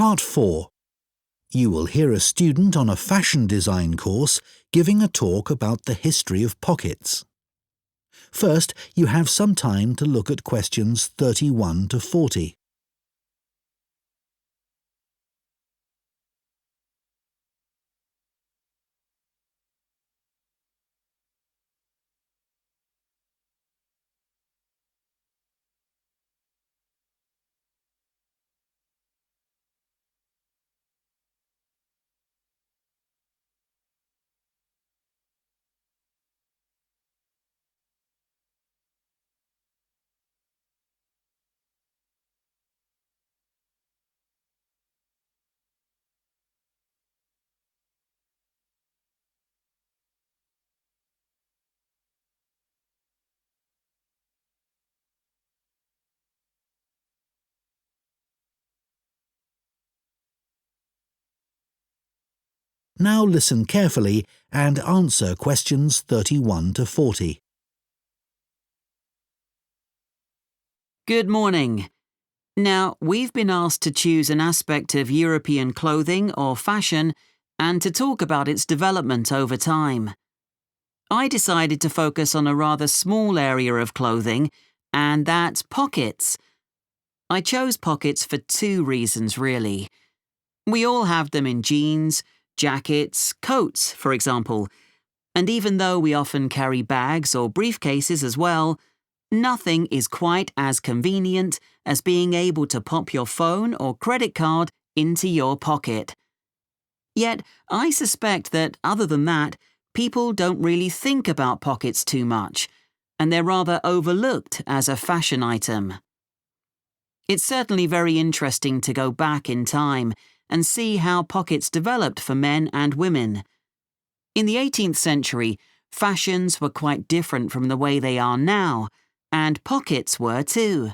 Part 4. You will hear a student on a fashion design course giving a talk about the history of pockets. First, you have some time to look at questions 31 to 40. Now listen carefully and answer questions 31 to 40. Good morning. Now, we've been asked to choose an aspect of European clothing or fashion and to talk about its development over time. I decided to focus on a rather small area of clothing, and that's pockets. I chose pockets for two reasons, really. We all have them in jeans, jackets, coats, for example, and even though we often carry bags or briefcases as well, nothing is quite as convenient as being able to pop your phone or credit card into your pocket. Yet, I suspect that, other than that, people don't really think about pockets too much, and they're rather overlooked as a fashion item. It's certainly very interesting to go back in time and see how pockets developed for men and women. In the 18th century, fashions were quite different from the way they are now, and pockets were too.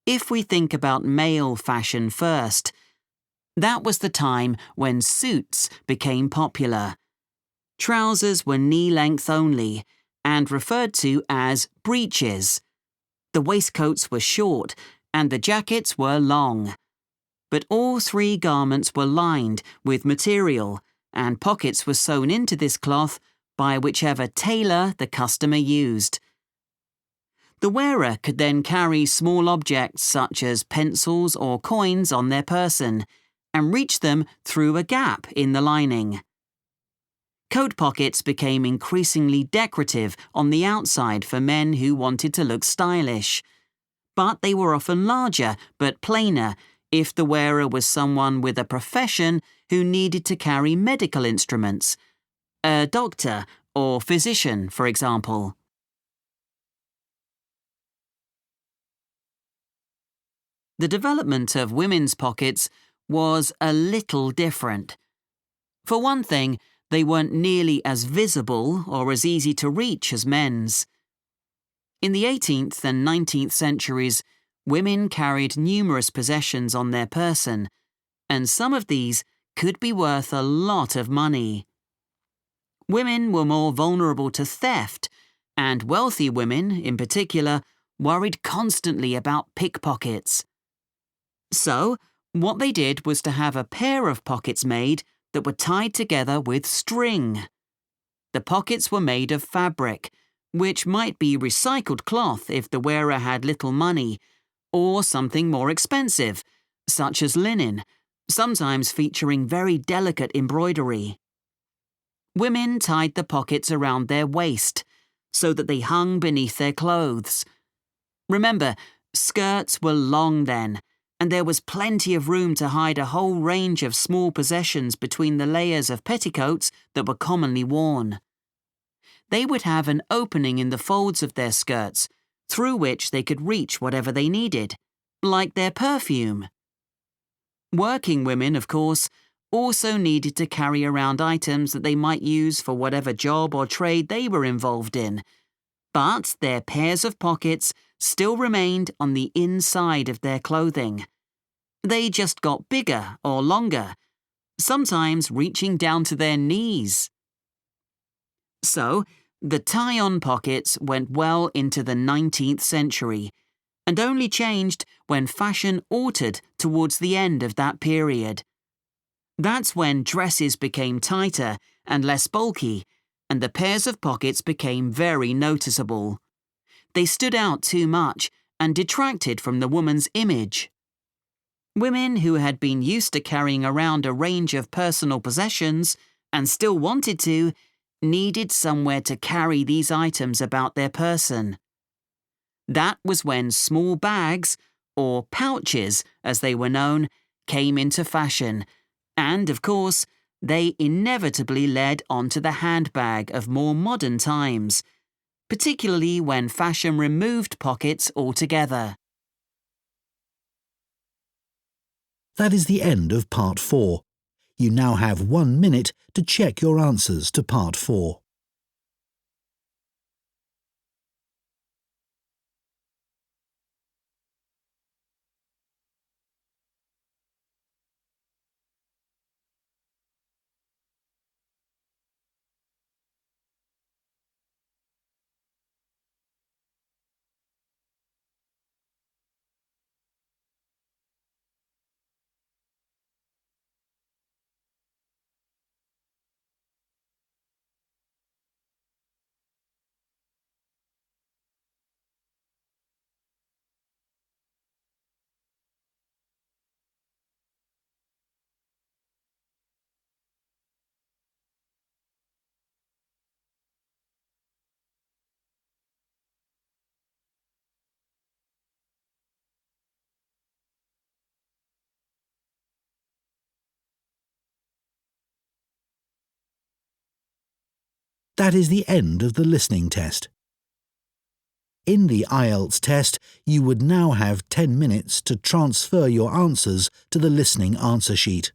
If we think about male fashion first, that was the time when suits became popular. Trousers were knee-length only, and referred to as breeches. The waistcoats were short, and the jackets were long. But all three garments were lined with material, and pockets were sewn into this cloth by whichever tailor the customer used. The wearer could then carry small objects such as pencils or coins on their person, and reach them through a gap in the lining. Coat pockets became increasingly decorative on the outside for men who wanted to look stylish. But they were often larger but plainer if the wearer was someone with a profession who needed to carry medical instruments, a doctor or physician, for example. The development of women's pockets was a little different. For one thing, they weren't nearly as visible or as easy to reach as men's. In the 18th and 19th centuries, women carried numerous possessions on their person, and some of these could be worth a lot of money. Women were more vulnerable to theft, and wealthy women, in particular, worried constantly about pickpockets. So, what they did was to have a pair of pockets made that were tied together with string. The pockets were made of fabric, which might be recycled cloth if the wearer had little money, or something more expensive, such as linen, sometimes featuring very delicate embroidery. Women tied the pockets around their waist, so that they hung beneath their clothes. Remember, skirts were long then, and there was plenty of room to hide a whole range of small possessions between the layers of petticoats that were commonly worn. They would have an opening in the folds of their skirts, through which they could reach whatever they needed, like their perfume. Working women, of course, also needed to carry around items that they might use for whatever job or trade they were involved in, but their pairs of pockets still remained on the inside of their clothing. They just got bigger or longer, sometimes reaching down to their knees. So, the tie-on pockets went well into the 19th century, and only changed when fashion altered towards the end of that period. That's when dresses became tighter and less bulky, and the pairs of pockets became very noticeable. They stood out too much and detracted from the woman's image. Women who had been used to carrying around a range of personal possessions and still wanted to, needed somewhere to carry these items about their person. That was when small bags, or pouches as they were known, came into fashion, and of course, they inevitably led onto the handbag of more modern times, particularly when fashion removed pockets altogether. That is the end of Part 4. You now have 1 minute to check your answers to Part 4. That is the end of the listening test. In the IELTS test, you would now have 10 minutes to transfer your answers to the listening answer sheet.